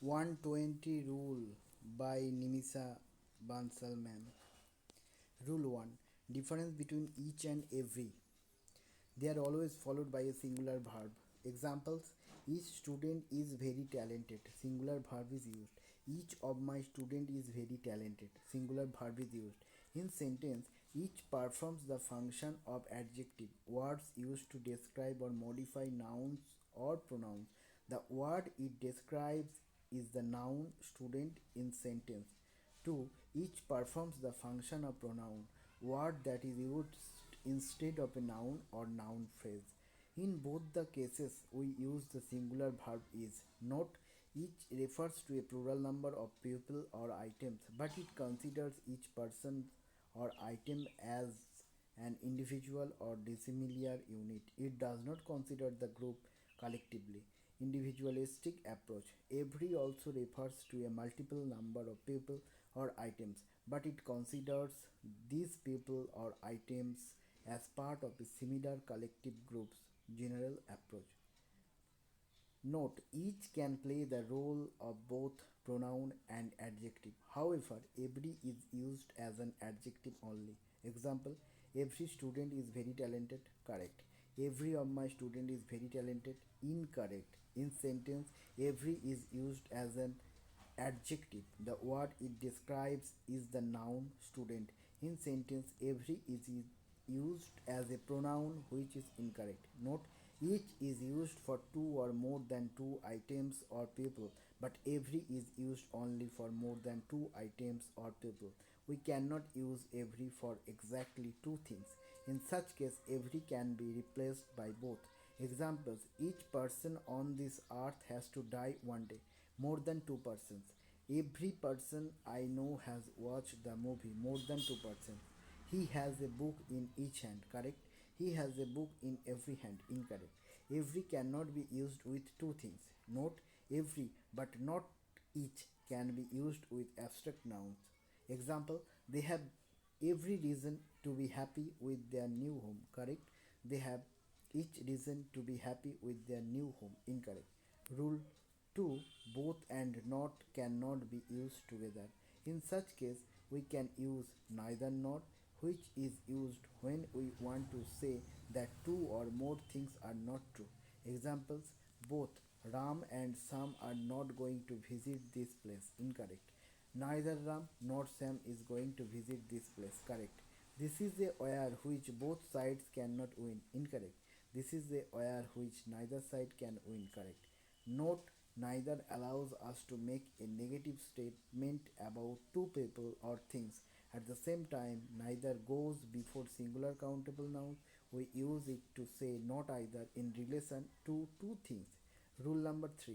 120 Rule by Nimisa Bansal ma'am. Rule 1. Difference between each and every. They are always followed by a singular verb. Examples: each student is very talented. Singular verb is used. Each of my student is very talented. Singular verb is used. In sentence, each performs the function of adjective. Words used to describe or modify nouns or pronouns. The word it describes is the noun student in sentence. 2. Each performs the function of pronoun, word that is used instead of a noun or noun phrase. In both the cases, we use the singular verb is. Note, each refers to a plural number of people or items, but it considers each person or item as an individual or dissimilar unit. It does not consider the group collectively. Individualistic approach. Every also refers to a multiple number of people or items, but it considers these people or items as part of a similar collective group's general approach. Note, each can play the role of both pronoun and adjective. However, every is used as an adjective only. Example: every student is very talented. Correct. Every of my student is very talented. Incorrect. In sentence, every is used as an adjective. The word it describes is the noun student. In sentence, every is used as a pronoun, which is incorrect. Note, each is used for two or more than two items or people, but every is used only for more than two items or people. We cannot use every for exactly two things. In such case, every can be replaced by both. Examples: each person on this earth has to die one day. More than two persons. Every person I know has watched the movie. More than two persons. He has a book in each hand. Correct. He has a book in every hand. Incorrect. Every cannot be used with two things. Note, every but not each can be used with abstract nouns. Example: they have every reason to be happy with their new home. Correct. They have each reason to be happy with their new home. Incorrect. Rule 2. Both and not cannot be used together. In such case, we can use neither nor, which is used when we want to say that two or more things are not true. Examples: both Ram and Sam are not going to visit this place. Incorrect. Neither Ram nor Sam is going to visit this place. Correct. This is a where which both sides cannot win. Incorrect. This is a where which neither side can win. Correct. Note, neither allows us to make a negative statement about two people or things. At the same time, neither goes before singular countable nouns. We use it to say not either in relation to two things. Rule number 3.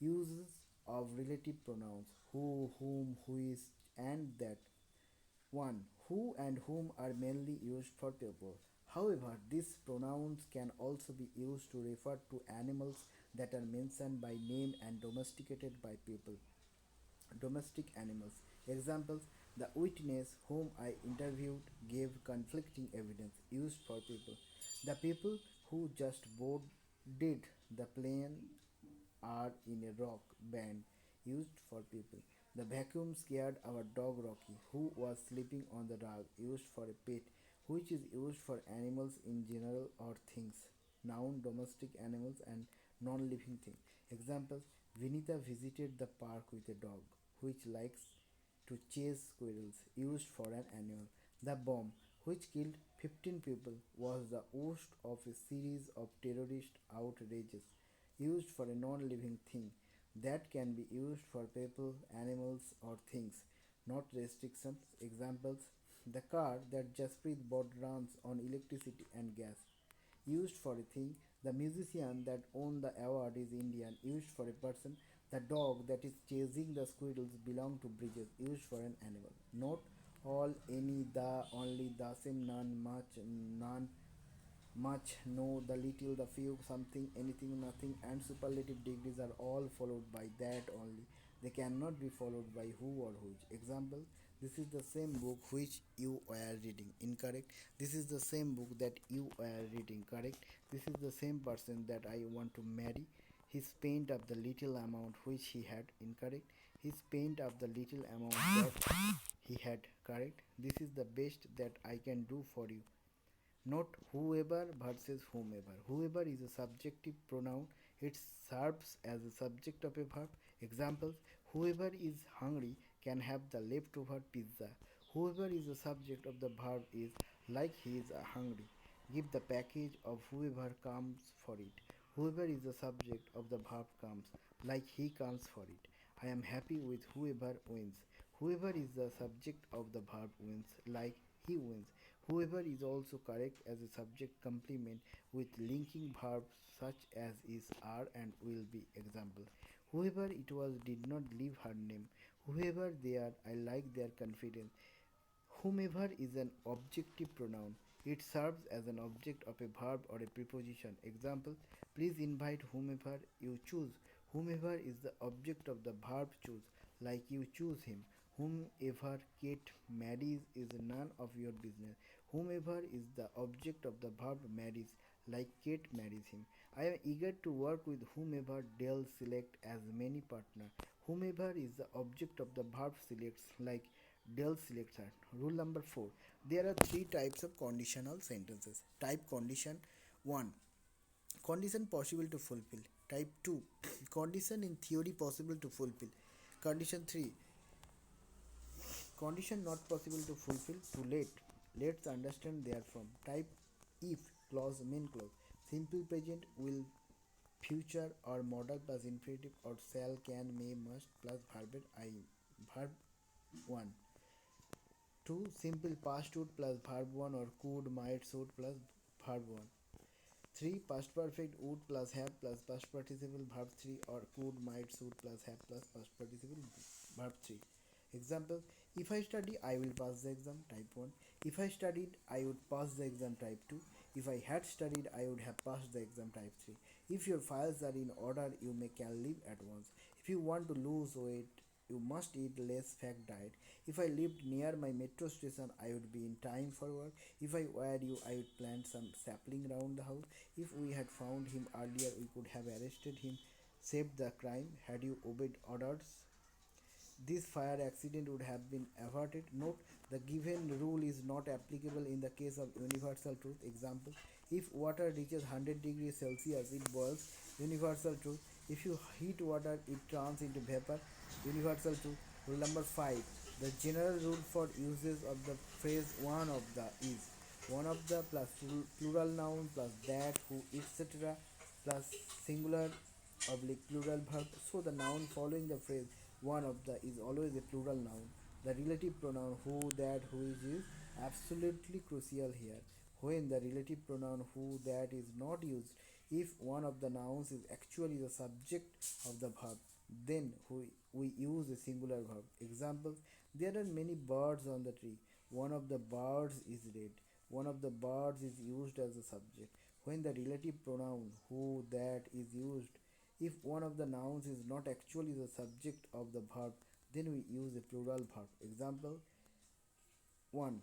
Uses of relative pronouns: who, whom, who is, and that. 1. Who and whom are mainly used for people. However, these pronouns can also be used to refer to animals that are mentioned by name and domesticated by people. Domestic animals. Examples: the witness whom I interviewed gave conflicting evidence, used for people. The people who just boarded the plane are in a rock band, used for people. The vacuum scared our dog Rocky, who was sleeping on the rug, used for a pet, which is used for animals in general or things. Noun, domestic animals and non living things. Examples: Vinita visited the park with a dog, which likes to chase squirrels, used for an animal. The bomb, which killed 15 people, was the worst of a series of terrorist outrages, used for a non living thing that can be used for people, animals, or things. Not restrictions. Examples: the car that Jasprit bought runs on electricity and gas, used for a thing. The musician that won the award is Indian, used for a person. The dog that is chasing the squirrels belong to Bridges, used for an animal. Note, all, any, the, only, the same, none, much, none, much, no, the little, the few, something, anything, nothing, and superlative degrees are all followed by that only. They cannot be followed by who or which. Example: this is the same book which you were reading. Incorrect. This is the same book that you were reading. Correct. This is the same person that I want to marry. He spent of the little amount which he had incorrect. He spent of the little amount that he had correct. This is the best that I can do for you. Note whoever versus whomever. Whoever is a subjective pronoun. It serves as a subject of a verb. Examples: whoever is hungry can have the leftover pizza. Whoever is the subject of the verb is like he is hungry. Give the package of whoever comes for it. Whoever is the subject of the verb comes like he comes for it. I am happy with whoever wins. Whoever is the subject of the verb wins like he wins. Whoever is also correct as a subject complement with linking verbs such as is, are, and will be. Example: whoever it was did not leave her name. Whoever they are, I like their confidence. Whomever is an objective pronoun. It serves as an object of a verb or a preposition. Example: please invite whomever you choose. Whomever is the object of the verb choose, like you choose him. Whomever Kate marries is none of your business. Whomever is the object of the verb marries, like Kate marries him. I am eager to work with whomever Dell select as many partner. Whomever is the object of the verb selects, like Dell selects her. Rule number 4. There are three types of conditional sentences. Type condition 1. Condition possible to fulfill. Type 2. Condition in theory possible to fulfill. Condition 3. Condition not possible to fulfill, too late. Let's understand therefrom. Type if clause, main clause. Simple present, will, future or modal plus infinitive or shall, can, may, must plus verb I. Verb 1. 2. Simple past would plus verb 1 or could, might, should plus verb 1. 3. Past perfect would plus have plus past participle verb 3 or could, might, should plus have plus past participle verb 3. Example: if I study, I will pass the exam. Type 1. If I studied, I would pass the exam. Type 2. If I had studied, I would have passed the exam. Type 3. If your files are in order, you can leave at once. If you want to lose weight, you must eat less fat diet. If I lived near my metro station, I would be in time for work. If I were you, I would plant some sapling around the house. If we had found him earlier, we could have arrested him, saved the crime. Had you obeyed orders, this fire accident would have been averted. Note: the given rule is not applicable in the case of universal truth. Example: if water reaches 100 degrees Celsius, it boils. Universal truth: if you heat water, it turns into vapor. Universal truth. Rule number 5. The general rule for uses of the phrase one of the is one of the plus plural noun plus that, who, etc. plus singular oblique plural verb. So the noun following the phrase one of the is always a plural noun. The relative pronoun who, that, who is absolutely crucial here. When the relative pronoun who, that is not used, if one of the nouns is actually the subject of the verb, then we use a singular verb. Examples: there are many birds on the tree. One of the birds is red. One of the birds is used as a subject. When the relative pronoun who, that is used, if one of the nouns is not actually the subject of the verb, then we use a plural verb. Example 1.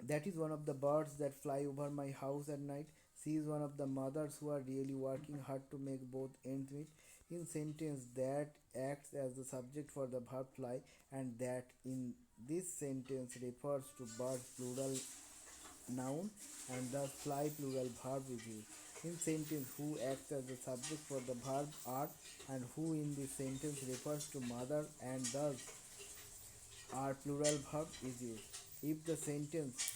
That is one of the birds that fly over my house at night. She is one of the mothers who are really working hard to make both ends meet. In sentence, that acts as the subject for the verb fly, and that in this sentence refers to birds plural noun, and thus fly plural verb is used. In sentence, who acts as the subject for the verb are, and who in this sentence refers to mother, and thus are plural verb is used. If the sentence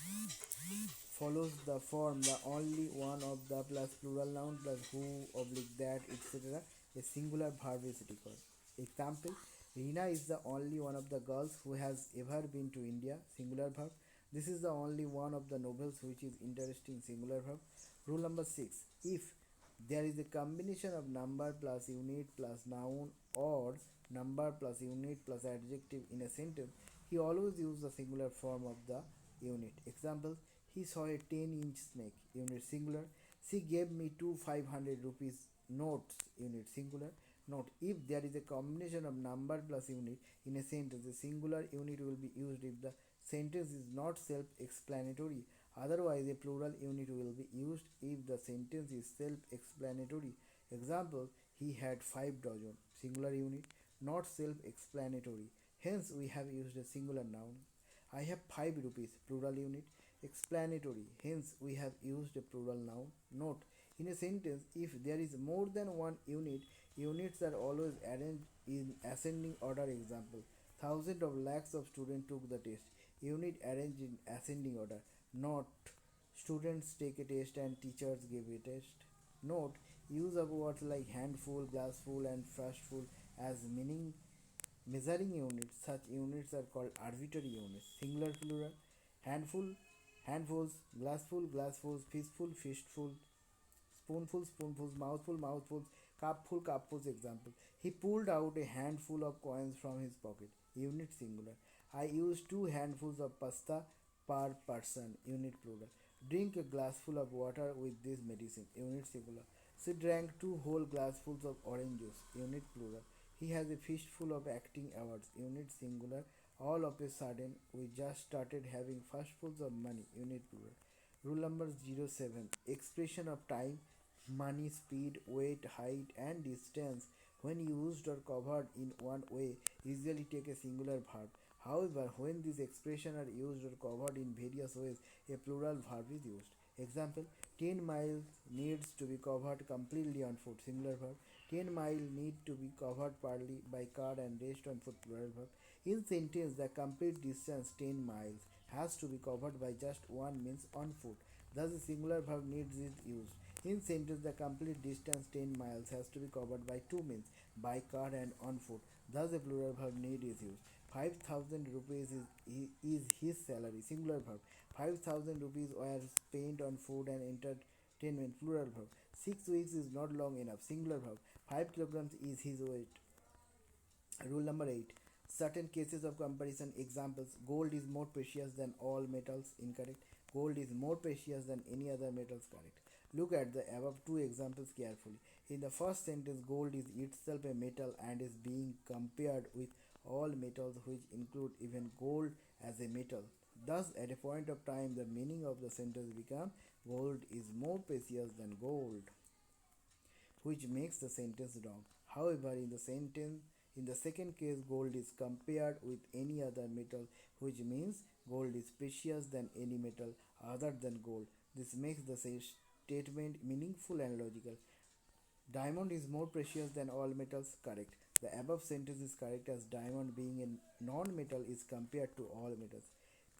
follows the form the only one of the plus plural noun plus who oblique that, etc., a singular verb is required. Example: Rina is the only one of the girls who has ever been to India. Singular verb. This is the only one of the novels which is interesting. Singular verb. Rule number 6. If there is a combination of number plus unit plus noun or number plus unit plus adjective in a sentence, he always uses the singular form of the unit. Example: he saw a 10-inch snake. Unit singular. She gave me two 500 rupees notes. Unit singular. Note: if there is a combination of number plus unit in a sentence, the singular unit will be used if the sentence is not self-explanatory. Otherwise, a plural unit will be used if the sentence is self-explanatory. Example: He had 5 dozen. Singular unit, not self-explanatory. Hence, we have used a singular noun. I have 5 rupees. Plural unit, explanatory. Hence, we have used a plural noun. Note: in a sentence, if there is more than one unit, units are always arranged in ascending order. Example: thousands of lakhs of students took the test. Unit arranged in ascending order. Not students take a test and teachers give a test. Note: use of words like handful, glassful, and frustful as measuring units. Such units are called arbitrary units. Singular, plural: handful, handfuls; glassful, glassfuls; fistful, fistful; spoonful, spoonfuls; mouthful, mouthfuls; cupful, cupfuls. Example: he pulled out a handful of coins from his pocket. Unit, singular: I used 2 handfuls of pasta per person. Unit, plural: drink a glassful of water with this medicine. Unit, singular: she drank 2 whole glassfuls of orange juice. Unit, plural: he has a fistful of acting awards. Unit, singular: all of a sudden we just started having fistfuls of money. Unit, plural. Rule number 07: expression of time, money, speed, weight, height, and distance, when used or covered in one way, usually take a singular verb. However, when these expressions are used or covered in various ways, a plural verb is used. Example: 10 miles needs to be covered completely on foot. Singular verb. 10 miles need to be covered partly by car and rest on foot. Plural verb. In sentence, the complete distance 10 miles has to be covered by just one means on foot. Thus, the singular verb needs is used. In sentence, the complete distance 10 miles has to be covered by two means, by car and on foot. Thus, the plural verb need is used. 5,000 rupees is his salary. Singular verb. 5,000 rupees were spent on food and entertainment. Plural verb. 6 weeks is not long enough. Singular verb. 5 kilograms is his weight. Rule number 8: certain cases of comparison. Examples: gold is more precious than all metals. Incorrect. Gold is more precious than any other metals. Correct. Look at the above two examples carefully. In the first sentence, gold is itself a metal and is being compared with all metals, which include even gold as a metal. Thus, at a point of time, the meaning of the sentence becomes gold is more precious than gold, which makes the sentence wrong. However, in the second case, gold is compared with any other metal, which means gold is precious than any metal other than gold. This makes the statement meaningful and logical. Diamond is more precious than all metals. Correct. The above sentence is correct, as diamond, being a non-metal, is compared to all metals.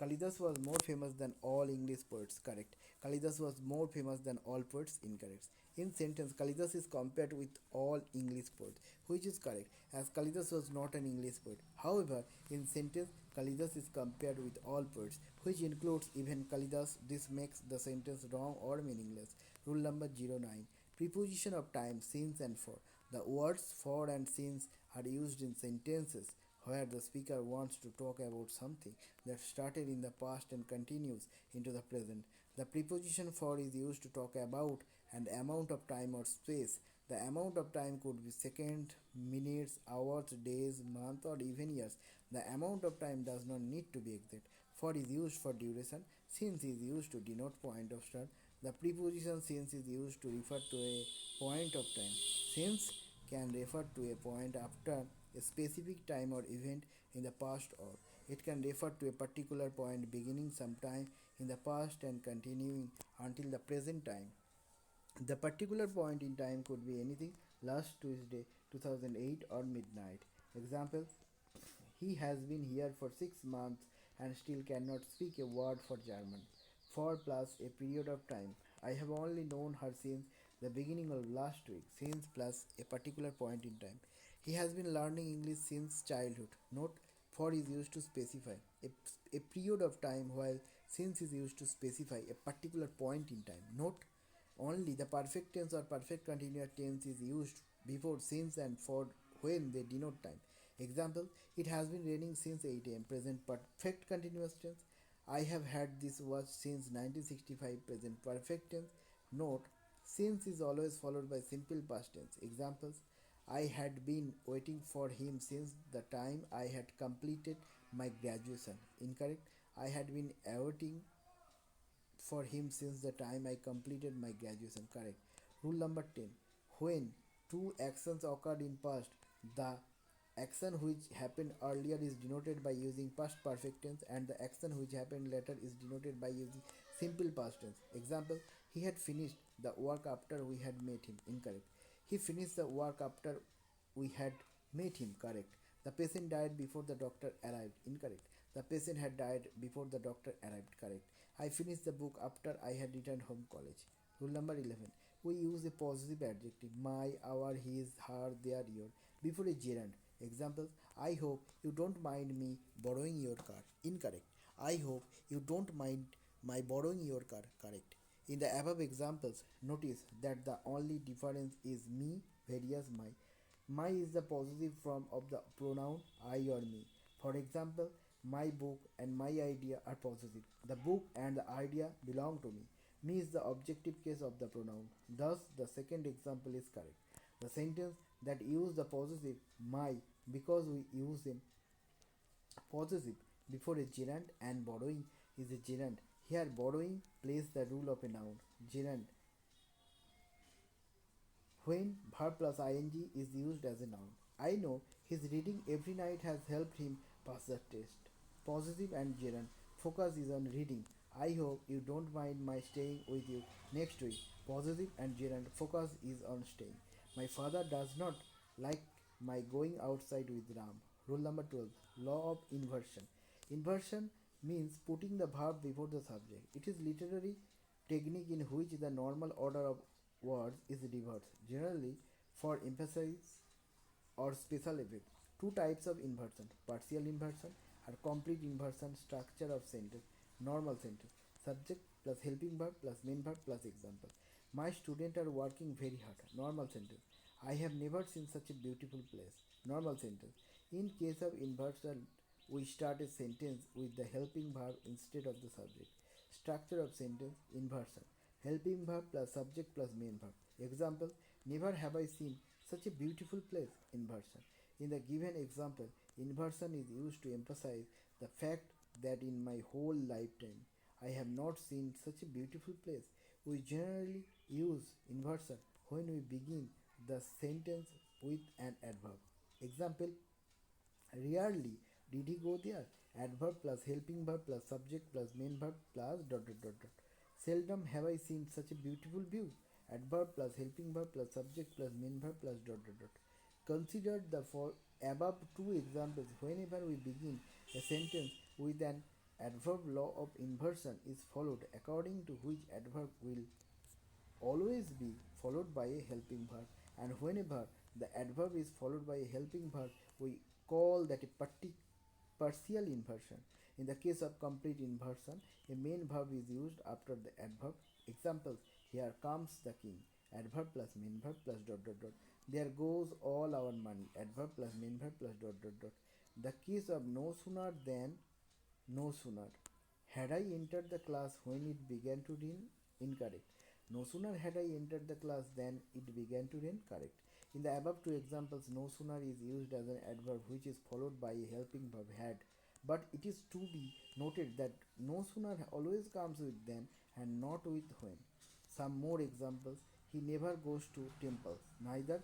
Kalidas was more famous than all English poets. Correct. Kalidas was more famous than all poets. Incorrect. In sentence, Kalidas is compared with all English poets, which is correct, as Kalidas was not an English poet. However, in sentence, Kalidas is compared with all poets, which includes even Kalidas. This makes the sentence wrong or meaningless. Rule number 09: preposition of time, since, and for. The words for and since are used in sentences where the speaker wants to talk about something that started in the past and continues into the present. The preposition for is used to talk about an amount of time or space. The amount of time could be seconds, minutes, hours, days, months, or even years. The amount of time does not need to be exact. For is used for duration. Since is used to denote point of start. The preposition since is used to refer to a point of time. Since can refer to a point after a specific time or event in the past, or it can refer to a particular point beginning sometime in the past and continuing until the present time. The particular point in time could be anything: last Tuesday, 2008, or midnight. Example: he has been here for 6 months and still cannot speak a word for German. For plus a period of time. I have only known her since the beginning of last week. Since plus a particular point in time. He has been learning English since childhood. Note: for is used to specify a period of time, while since is used to specify a particular point in time. Note: only the perfect tense or perfect continuous tense is used before since and for when they denote time. Example: it has been raining since 8 am. Present perfect continuous tense. I have had this watch since 1965. Present perfect tense. Note: since is always followed by simple past tense. Examples: I had been waiting for him since the time I had completed my graduation. Incorrect. I had been awaiting for him since the time I completed my graduation. Correct. Rule number 10: when Two actions occurred in past. The action which happened earlier is denoted by using past perfect tense, and the action which happened later is denoted by using simple past tense. Example: he had finished the work after we had met him. Incorrect. He finished the work after we had met him. Correct. The patient died before the doctor arrived. Incorrect. The patient had died before the doctor arrived. Correct. I finished the book after I had returned home college. Rule number 11. We use a positive adjective my, our, his, her, their, your before a gerund. Examples: I hope you don't mind me borrowing your car. Incorrect. I hope you don't mind my borrowing your car. Correct. In the above examples, notice that the only difference is me various my. My is the possessive form of the pronoun I or me. For example, my book and my idea are possessive. The book and the idea belong to me. Me is the objective case of the pronoun. Thus, the second example is correct. The sentence that use the possessive my because we use a possessive before a gerund and borrowing is a gerund. Here, borrowing plays the role of a noun. Gerund when verb plus ing is used as a noun. I know his reading every night has helped him pass the test. Possessive and gerund. Focus is on reading. I hope you don't mind my staying with you next week. Possessive and gerund. Focus is on staying. My father does not like my going outside with Ram. Rule number 12. Law of inversion. Inversion means putting the verb before the subject. It is literary technique in which the normal order of words is reversed, generally for emphasis or special effect. Two types of inversion: partial inversion or complete inversion. Structure of sentence: normal sentence, subject plus helping verb plus main verb plus example. My students are working very hard. Normal sentence: I have never seen such a beautiful place. Normal sentence. In case of inversion, we start a sentence with the helping verb instead of the subject. Structure of sentence: inversion. Helping verb plus subject plus main verb. Example: never have I seen such a beautiful place. Inversion. In the given example, inversion is used to emphasize the fact that in my whole lifetime I have not seen such a beautiful place. We generally use inversion when we begin the sentence with an adverb. Example: rarely did he go there. Adverb plus helping verb plus subject plus main verb plus dot dot dot dot. Seldom have I seen such a beautiful view. Adverb plus helping verb plus subject plus main verb plus dot dot dot. Consider the above two examples. Whenever we begin a sentence with an adverb, law of inversion is followed, according to which adverb will always be followed by a helping verb, and whenever the adverb is followed by a helping verb, we call that a partial inversion. In the case of complete inversion, a main verb is used after the adverb. Examples: here comes the king. Adverb plus main verb plus dot dot dot. There goes all our money. Adverb plus main verb plus dot dot dot. The case of no sooner than no sooner. Had I entered the class when it began to rain? Incorrect. No sooner had I entered the class than it began to rain? Correct. In the above two examples, no sooner is used as an adverb which is followed by a helping verb had. But it is to be noted that no sooner always comes with then and not with when. Some more examples: he never goes to temple, neither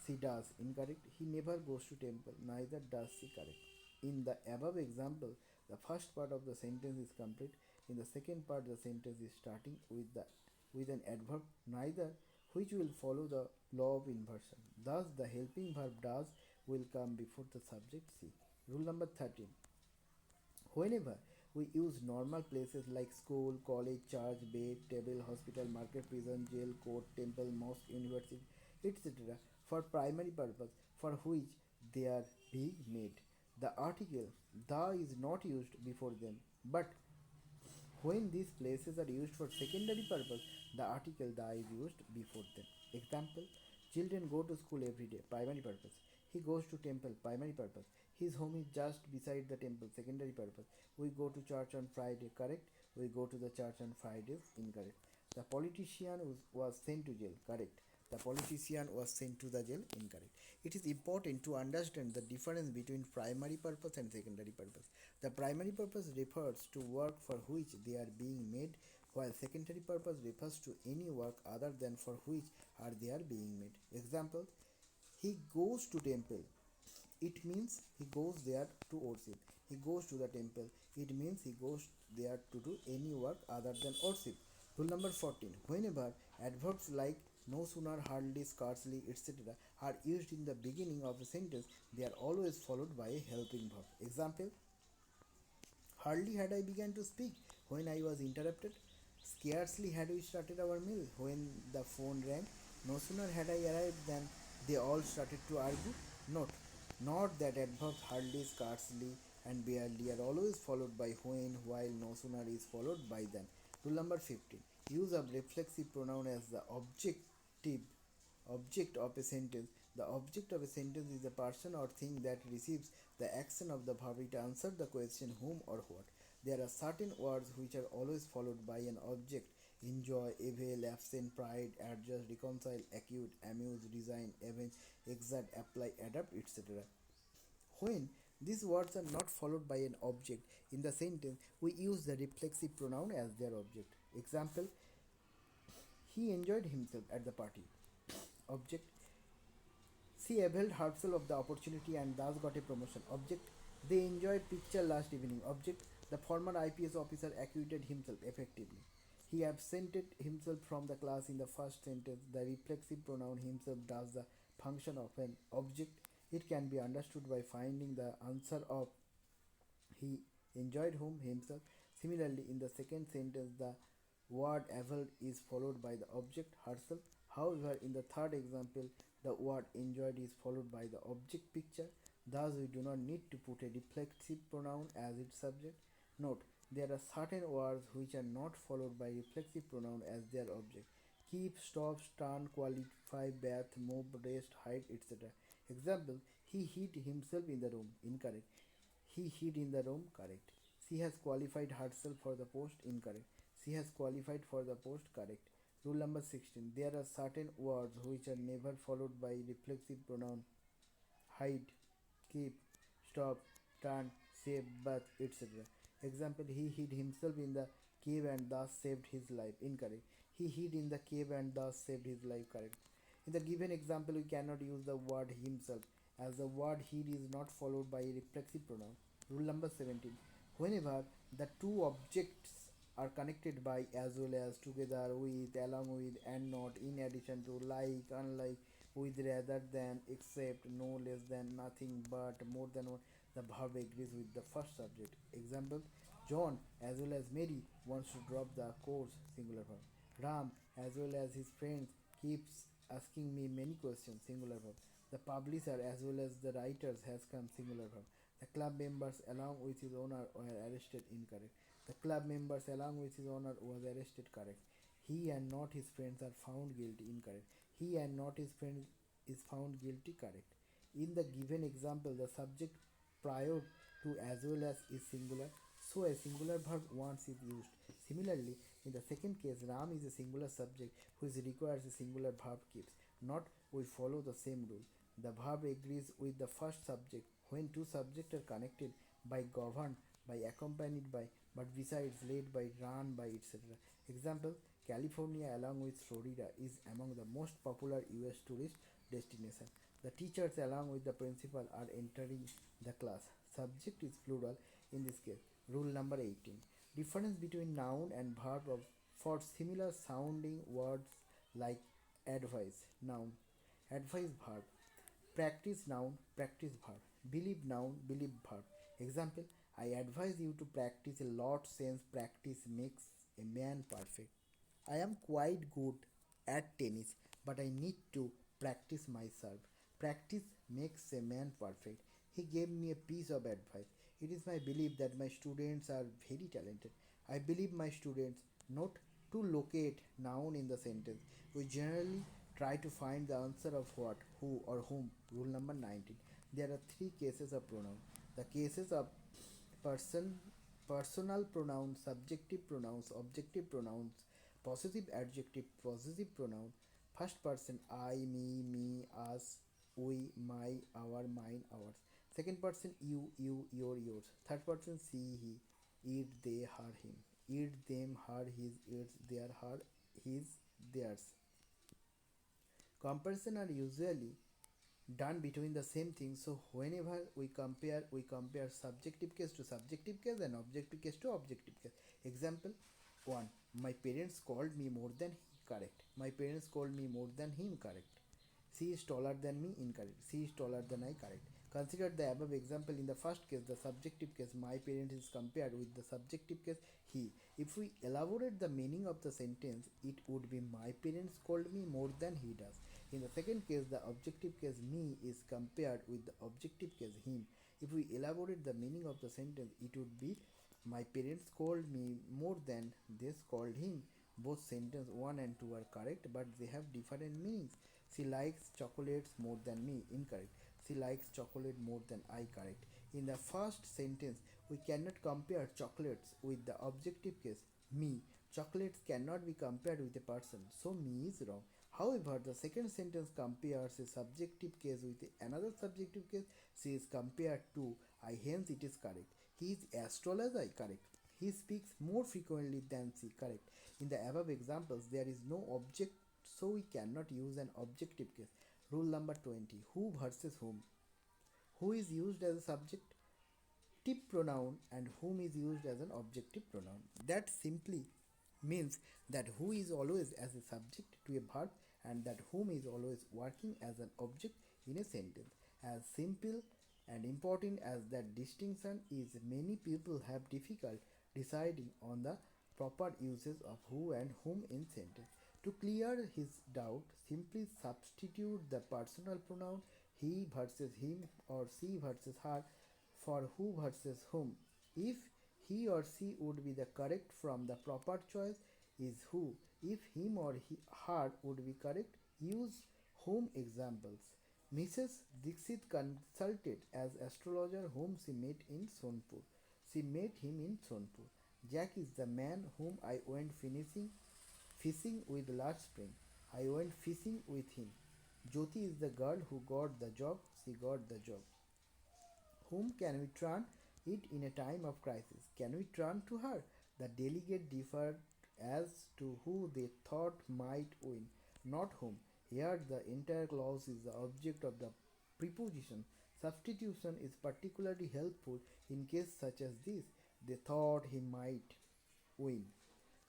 she does. Incorrect. He never goes to temple, neither does she. Correct. In the above example, the first part of the sentence is complete. In the second part, the sentence is starting with an adverb neither, which will follow the law of inversion. Thus, the helping verb does will come before the subject see. Rule number 13. Whenever we use normal places like school, college, church, bed, table, hospital, market, prison, jail, court, temple, mosque, university, etc., for primary purpose for which they are being made, the article the is not used before them, but when these places are used for secondary purpose, the article the is used before them. Example: children go to school every day, primary purpose. He goes to temple, primary purpose. His home is just beside the temple, secondary purpose. We go to church on Friday, correct. We go to the church on Fridays, incorrect. The politician was sent to jail, correct. The politician was sent to the jail, incorrect. It is important to understand the difference between primary purpose and secondary purpose. The primary purpose refers to work for which they are being made, while secondary purpose refers to any work other than for which are they are being made. Example: He goes to temple. It means he goes there to worship. He goes to the temple. It means he goes there to do any work other than worship. Rule number 14. Whenever adverbs like no sooner, hardly, scarcely, etc. are used in the beginning of a sentence, they are always followed by a helping verb. Example: hardly had I begun to speak when I was interrupted. Scarcely had we started our meal when the phone rang. No sooner had I arrived than they all started to argue. Note, not that adverbs hardly, scarcely, and barely are always followed by when, while no sooner is followed by than. Rule number 15. Use of reflexive pronoun as the object of a sentence. The object of a sentence is a person or thing that receives the action of the verb. It answers the question whom or what. There are certain words which are always followed by an object: enjoy, avail, absent, pride, adjust, reconcile, acute, amuse, resign, avenge, exert, apply, adapt, etc. When these words are not followed by an object in the sentence, we use the reflexive pronoun as their object. Example: he enjoyed himself at the party. Object: she availed herself of the opportunity and thus got a promotion. Object: they enjoyed picture last evening. Object: the former IPS officer acquitted himself effectively. He absented himself from the class in the first sentence. The reflexive pronoun himself does the function of an object. It can be understood by finding the answer of he enjoyed whom himself. Similarly, in the second sentence, the word availed is followed by the object herself. However, in the third example, the word enjoyed is followed by the object picture. Thus, we do not need to put a reflexive pronoun as its subject. Note, there are certain words which are not followed by reflexive pronoun as their object: keep, stop, stand, qualify, bath, move, rest, hide, etc. Example: he hid himself in the room. Incorrect. He hid in the room. Correct. She has qualified herself for the post. Incorrect. She has qualified for the post. Correct. Rule number 16. There are certain words which are never followed by reflexive pronoun: hide, keep, stop, turn, save, but, etc. Example: he hid himself in the cave and thus saved his life. Incorrect. He hid in the cave and thus saved his life. Correct. In the given example, we cannot use the word himself as the word hid is not followed by a reflexive pronoun. Rule number 17. Whenever the two objects are connected by, as well as, together with, along with, and not, in addition to, like, unlike, with, rather than, except, no less than, nothing but, more than one, the verb agrees with the first subject. Example: John as well as Mary wants to drop the course, singular verb. Ram as well as his friends keeps asking me many questions, singular verb. The publisher as well as the writers has come, singular verb. The club members along with his owner were arrested, incorrect. The club members along with his owner was arrested, correct. He and not his friends are found guilty, incorrect. He and not his friends is found guilty, correct. In the given example, the subject prior to as well as is singular, so a singular verb once is used. Similarly, in the second case, Ram is a singular subject which requires a singular verb keeps. Not, we follow the same rule. The verb agrees with the first subject when two subjects are connected by, governed by, accompanied by, but besides, led by, run by, etc. Example: California along with Florida is among the most popular US tourist destination. The teachers along with the principal are entering the class. Subject is plural in this case. Rule number 18. Difference between noun and verb for similar sounding words like advise, noun, advise, verb, practice, noun, practice, verb, believe, noun, believe, verb. Example: I advise you to practice a lot since practice makes a man perfect. I am quite good at tennis, but I need to practice my serve. Practice makes a man perfect. He gave me a piece of advice. It is my belief that my students are very talented. I believe my students. Note, to locate noun in the sentence, we generally try to find the answer of what, who, or whom. Rule number 19. There are three cases of pronoun. The cases of person, personal pronouns, subjective pronouns, objective pronouns, possessive adjective, possessive pronoun. First person: I, me, us, we, my, our, mine, ours. Second person: you, your, yours. Third person: she, he, it, they, her, him. It, them, her, his, its, their, her, his, theirs. Comparison are usually done between the same thing. So whenever we compare subjective case to subjective case and objective case to objective case. Example 1. My parents called me more than he. Correct. My parents called me more than him. Correct. She is taller than me. Incorrect. She is taller than I. Correct. Consider the above example. In the first case, the subjective case, my parent is compared with the subjective case, he. If we elaborate the meaning of the sentence, it would be my parents called me more than he does. In the second case, the objective case, me, is compared with the objective case, him. If we elaborate the meaning of the sentence, it would be my parents called me more than they called him. Both sentence 1 and 2 are correct, but they have different meanings. She likes chocolates more than me. Incorrect. She likes chocolate more than I. Correct. In the first sentence, we cannot compare chocolates with the objective case, me. Chocolates cannot be compared with a person, so me is wrong. However, the second sentence compares a subjective case with another subjective case. She is compared to I, hence it is correct. He is as tall as I. Correct. He speaks more frequently than she. Correct. In the above examples, there is no object, so we cannot use an objective case. Rule number 20. Who versus whom. Who is used as a subject tip pronoun and whom is used as an objective pronoun. That simply means that who is always as a subject to a verb and that whom is always working as an object in a sentence. As simple and important as that distinction is, many people have difficult deciding on the proper uses of who and whom in sentence. To clear his doubt, simply substitute the personal pronoun he versus him or she versus her for who versus whom. If he or she would be the correct from the proper choice is who. If him or her would be correct, use whom examples. Mrs. Dixit consulted as astrologer whom she met in Sonpur. She met him in Sonpur. Jack is the man whom I went fishing with last spring. I went fishing with him. Jyoti is the girl who got the job. She got the job. Whom can we turn it in a time of crisis? Can we turn to her? The delegate differed as to who they thought might win, not whom. Here, the entire clause is the object of the preposition. Substitution is particularly helpful in cases such as this. They thought he might win.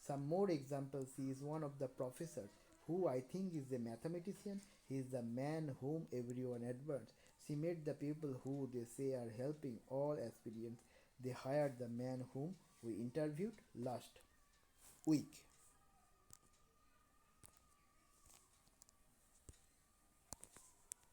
Some more examples. He is one of the professors who I think is a mathematician. He is the man whom everyone admires. She met the people who they say are helping all aspirants. They hired the man whom we interviewed last week.